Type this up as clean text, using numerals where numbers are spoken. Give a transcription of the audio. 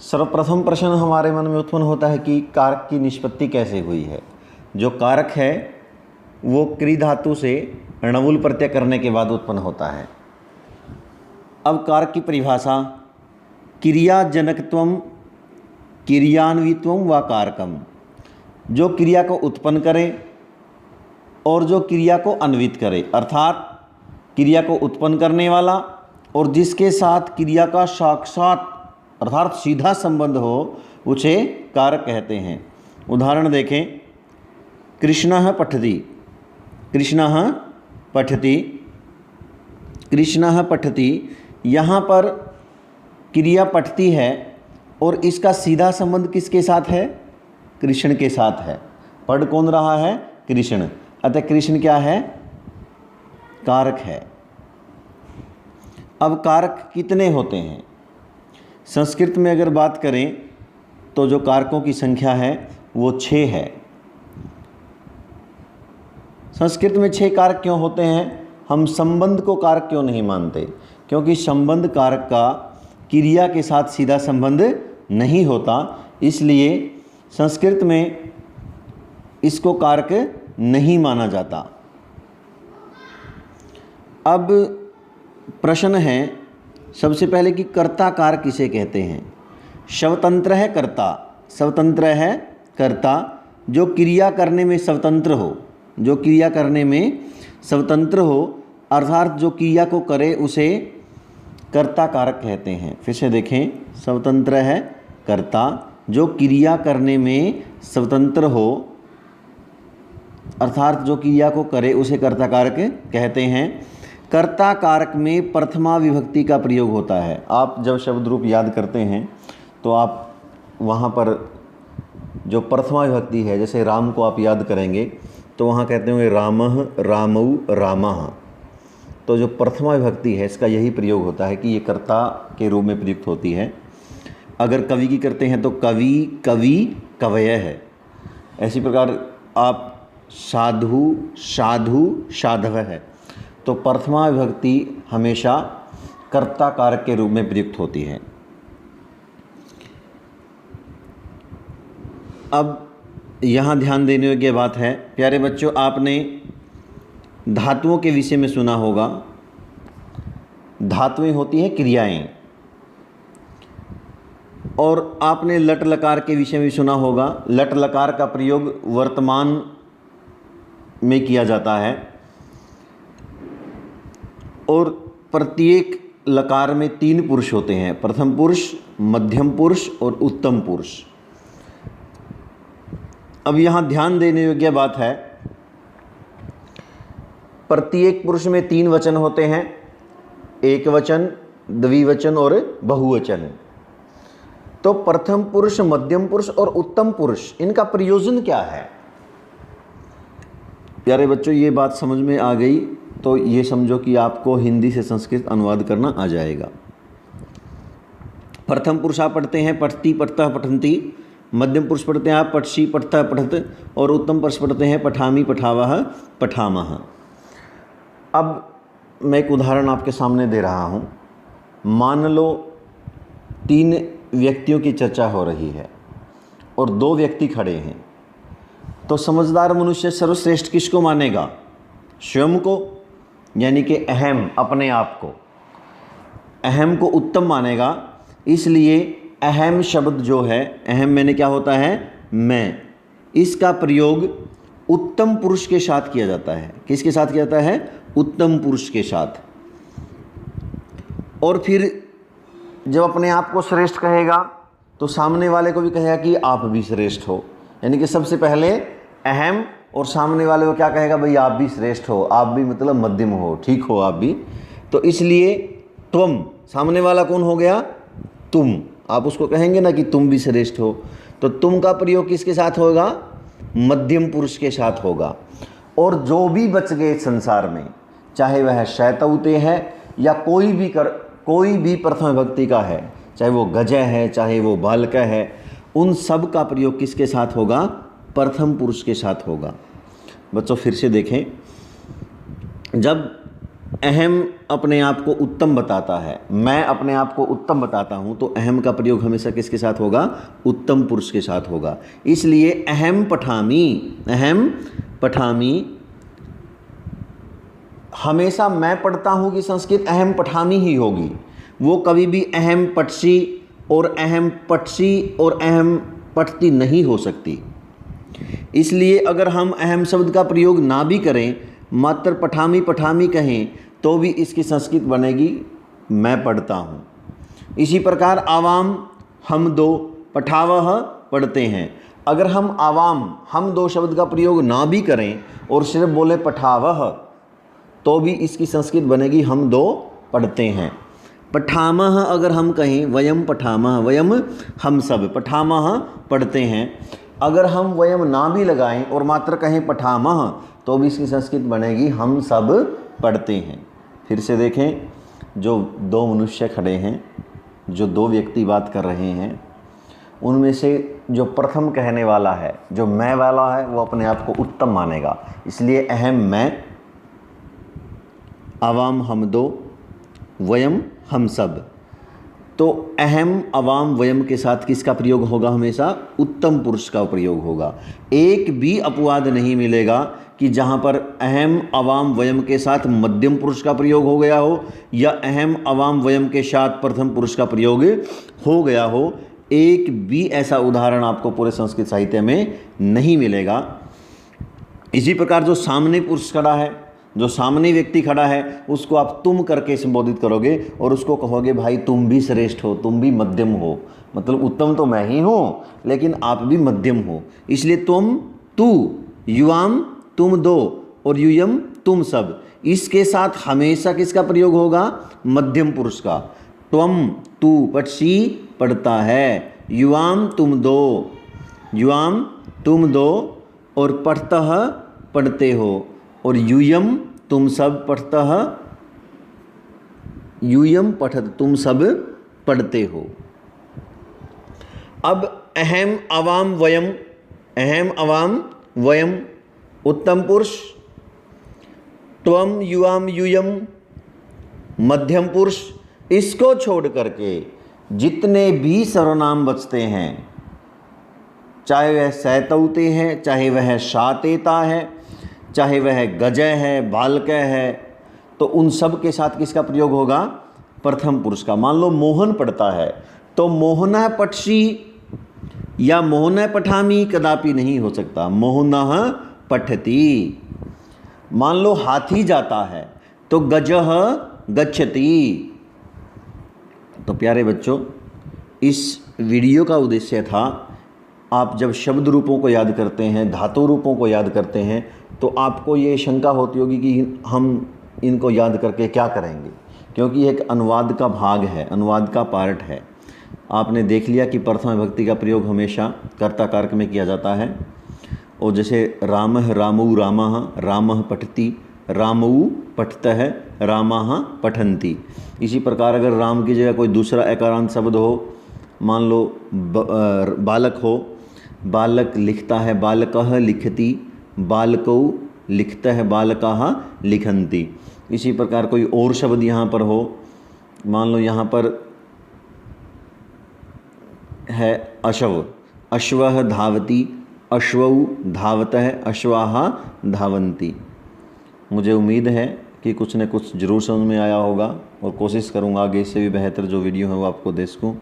सर्वप्रथम प्रश्न हमारे मन में उत्पन्न होता है कि कारक की निष्पत्ति कैसे हुई है। जो कारक है वो क्री धातु से णवुल प्रत्यय करने के बाद उत्पन्न होता है। अब कारक की परिभाषा, क्रियाजनकत्वम क्रियान्वित्वम व कारकम, जो क्रिया को उत्पन्न करे और जो क्रिया को अन्वित करे, अर्थात क्रिया को उत्पन्न करने वाला और जिसके साथ क्रिया का साक्षात अर्थात सीधा संबंध हो उसे कारक कहते हैं। उदाहरण देखें, कृष्णः पठति, कृष्णः पठति, कृष्णः पठति, यहाँ पर क्रिया पठती है और इसका सीधा संबंध किसके साथ है? कृष्ण के साथ है। पढ़ कौन रहा है? कृष्ण। अतः कृष्ण क्या है? कारक है। अब कारक कितने होते हैं? संस्कृत में अगर बात करें तो जो कारकों की संख्या है वो 6 है। संस्कृत में 6 कारक क्यों होते हैं? हम संबंध को कारक क्यों नहीं मानते? क्योंकि संबंध कारक का क्रिया के साथ सीधा संबंध नहीं होता, इसलिए संस्कृत में इसको कारक नहीं माना जाता। अब प्रश्न है सबसे पहले कि कर्ता कारक किसे कहते हैं? स्वतंत्र है कर्ता, स्वतंत्र है कर्ता, जो क्रिया करने में स्वतंत्र हो, जो क्रिया करने में स्वतंत्र हो अर्थात जो क्रिया को करे उसे कर्ता कारक कहते हैं। फिर से देखें, स्वतंत्र है कर्ता, जो क्रिया करने में स्वतंत्र हो अर्थात जो क्रिया को करे उसे कर्ता कारक कहते हैं। कर्ता कारक में प्रथमा विभक्ति का प्रयोग होता है। आप जब शब्द रूप याद करते हैं तो आप वहाँ पर जो प्रथमा विभक्ति है, जैसे राम को आप याद करेंगे तो वहाँ कहते होंगे रामः, रामौ, रामः। तो जो प्रथमा विभक्ति है इसका यही प्रयोग होता है कि ये कर्ता के रूप में प्रयुक्त होती है। अगर कवि की करते हैं तो कवि, कवि, कवयः है। ऐसी प्रकार आप साधु, साधु, साधवः है। तो प्रथमा विभक्ति हमेशा कर्ता कारक के रूप में प्रयुक्त होती है। अब यहाँ ध्यान देने योग्य बात है, प्यारे बच्चों, आपने धातुओं के विषय में सुना होगा। धातुएं होती हैं क्रियाएं, और आपने लट लकार के विषय में सुना होगा। लट लकार का प्रयोग वर्तमान में किया जाता है और प्रत्येक लकार में 3 पुरुष होते हैं, प्रथम पुरुष, मध्यम पुरुष और उत्तम पुरुष। अब यहाँ ध्यान देने योग्य बात है, प्रत्येक पुरुष में 3 वचन होते हैं, एक वचन, द्विवचन और बहुवचन। तो प्रथम पुरुष, मध्यम पुरुष और उत्तम पुरुष, इनका प्रयोजन क्या है? प्यारे बच्चों, ये बात समझ में आ गई तो ये समझो कि आपको हिंदी से संस्कृत अनुवाद करना आ जाएगा। प्रथम पुरुष आप पढ़ते हैं पठती, पठता, पठन्ति। मध्यम पुरुष पढ़ते हैं आप पठसी, पठता, पठत। और उत्तम पुरुष पढ़ते हैं पठामी, पठावः, पठामः। अब मैं एक उदाहरण आपके सामने दे रहा हूँ। मान लो 3 व्यक्तियों की चर्चा हो रही है और 2 व्यक्ति खड़े हैं, तो समझदार मनुष्य सर्वश्रेष्ठ किसको मानेगा? स्वयं को, यानी कि अहम, अपने आप को, अहम को उत्तम मानेगा। इसलिए अहम शब्द जो है, अहम मैंने क्या होता है? मैं। इसका प्रयोग उत्तम पुरुष के साथ किया जाता है। किसके साथ किया जाता है? उत्तम पुरुष के साथ। और फिर जब अपने आप को श्रेष्ठ कहेगा तो सामने वाले को भी कहेगा कि आप भी श्रेष्ठ हो। यानी कि सबसे पहले अहम, और सामने वाले को क्या कहेगा? भाई आप भी श्रेष्ठ हो, आप भी मतलब मध्यम हो, ठीक हो आप भी। तो इसलिए त्वम, सामने वाला कौन हो गया? तुम। आप उसको कहेंगे ना कि तुम भी श्रेष्ठ हो, तो तुम का प्रयोग किसके साथ होगा? मध्यम पुरुष के साथ होगा। और जो भी बच गए संसार में, चाहे वह शैतौते है या कोई भी प्रथम विभक्ति का है, चाहे वो गजय है, चाहे वो बालक है, उन सब का प्रयोग किसके साथ होगा? प्रथम पुरुष के साथ होगा। बच्चों फिर से देखें, जब अहम अपने आप को उत्तम बताता है, मैं अपने आप को उत्तम बताता हूँ, तो अहम का प्रयोग हमेशा किसके साथ होगा? उत्तम पुरुष के साथ होगा। इसलिए अहम पठामी हमेशा मैं पढ़ता हूँ कि संस्कृत अहम पठामी ही होगी। वो कभी भी अहम पठसी और अहम पठसी और अहम पठती नहीं हो सकती। इसलिए अगर हम अहम शब्द का प्रयोग ना भी करें, मात्र पठामी कहें, तो भी इसकी संस्कृत बनेगी मैं पढ़ता हूँ। इसी प्रकार आवाम हम दो पठावह पढ़ते हैं। अगर हम आवाम हम दो शब्द का प्रयोग ना भी करें और सिर्फ बोले पठावह, तो भी इसकी संस्कृत बनेगी हम दो पढ़ते हैं। पठामह अगर हम कहें, वयम पठामह, वयम हम सब पठामह पढ़ते हैं। अगर हम वयम ना भी लगाएं और मात्र कहें पठामह, तो भी इसकी संस्कृत बनेगी हम सब पढ़ते हैं। फिर से देखें, जो दो मनुष्य खड़े हैं, जो दो व्यक्ति बात कर रहे हैं, उनमें से जो प्रथम कहने वाला है, जो मैं वाला है, वो अपने आप को उत्तम मानेगा। इसलिए अहम मैं, अवाम हम दो, वयम हम सब। तो अहम अवाम वयम के साथ किसका प्रयोग होगा? हमेशा उत्तम पुरुष का प्रयोग होगा। एक भी अपवाद नहीं मिलेगा कि जहाँ पर अहम अवाम वयम के साथ मध्यम पुरुष का प्रयोग हो गया हो या अहम अवाम वयम के साथ प्रथम पुरुष का प्रयोग हो गया हो। एक भी ऐसा उदाहरण आपको पूरे संस्कृत साहित्य में नहीं मिलेगा। इसी प्रकार जो सामने पुरुष खड़ा है, जो सामने व्यक्ति खड़ा है, उसको आप तुम करके संबोधित करोगे और उसको कहोगे भाई तुम भी श्रेष्ठ हो, तुम भी मध्यम हो। मतलब उत्तम तो मैं ही हूँ, लेकिन आप भी मध्यम हो। इसलिए तुम, तू, युवाम तुम दो और यूयम तुम सब, इसके साथ हमेशा किसका प्रयोग होगा? मध्यम पुरुष का। त्वम तू पठसी पढ़ता है, युवाम तुम दो, युवाम तुम दो और पढ़तः पढ़ते हो, और यूयम तुम सब पढ़तः, यूयम पठत तुम सब पढ़ते हो। अब अहम अवाम वयम, अहम अवाम वयम उत्तम पुरुष, त्वम युवाम यूयम मध्यम पुरुष। इसको छोड़ करके जितने भी सर्वनाम बचते हैं, चाहे वह सैतौते हैं, चाहे वह शातेता है, चाहे वह गजय है, बालकय है, तो उन सब के साथ किसका प्रयोग होगा? प्रथम पुरुष का। मान लो मोहन पढ़ता है, तो मोहनः पठसी या मोहनः पठामी कदापि नहीं हो सकता, मोहनः पठति। मान लो हाथी जाता है, तो गजः गच्छति। तो प्यारे बच्चों, इस वीडियो का उद्देश्य था, आप जब शब्द रूपों को याद करते हैं, धातु रूपों को याद करते हैं, तो आपको ये शंका होती होगी कि हम इनको याद करके क्या करेंगे, क्योंकि एक अनुवाद का भाग है, अनुवाद का पार्ट है। आपने देख लिया कि प्रथम विभक्ति का प्रयोग हमेशा कर्ता कारक में किया जाता है। और जैसे रामः रामौ रामः, रामः पठति, रामौ पठतः, रामाः पठन्ति। इसी प्रकार अगर राम की जगह कोई दूसरा एकारांत शब्द हो, मान लो बालक हो, बालक लिखता है, बालकः लिखति, बालकौ लिखतः, बालकाः लिखन्ति। इसी प्रकार कोई और शब्द यहाँ पर हो, मान लो यहाँ पर है अश्व, अश्वः धावति, अश्वौ धावतः, अश्वाः धावन्ति। मुझे उम्मीद है कि कुछ न कुछ ज़रूर समझ में आया होगा और कोशिश करूँगा आगे इससे भी बेहतर जो वीडियो है वो आपको दे सकूँ।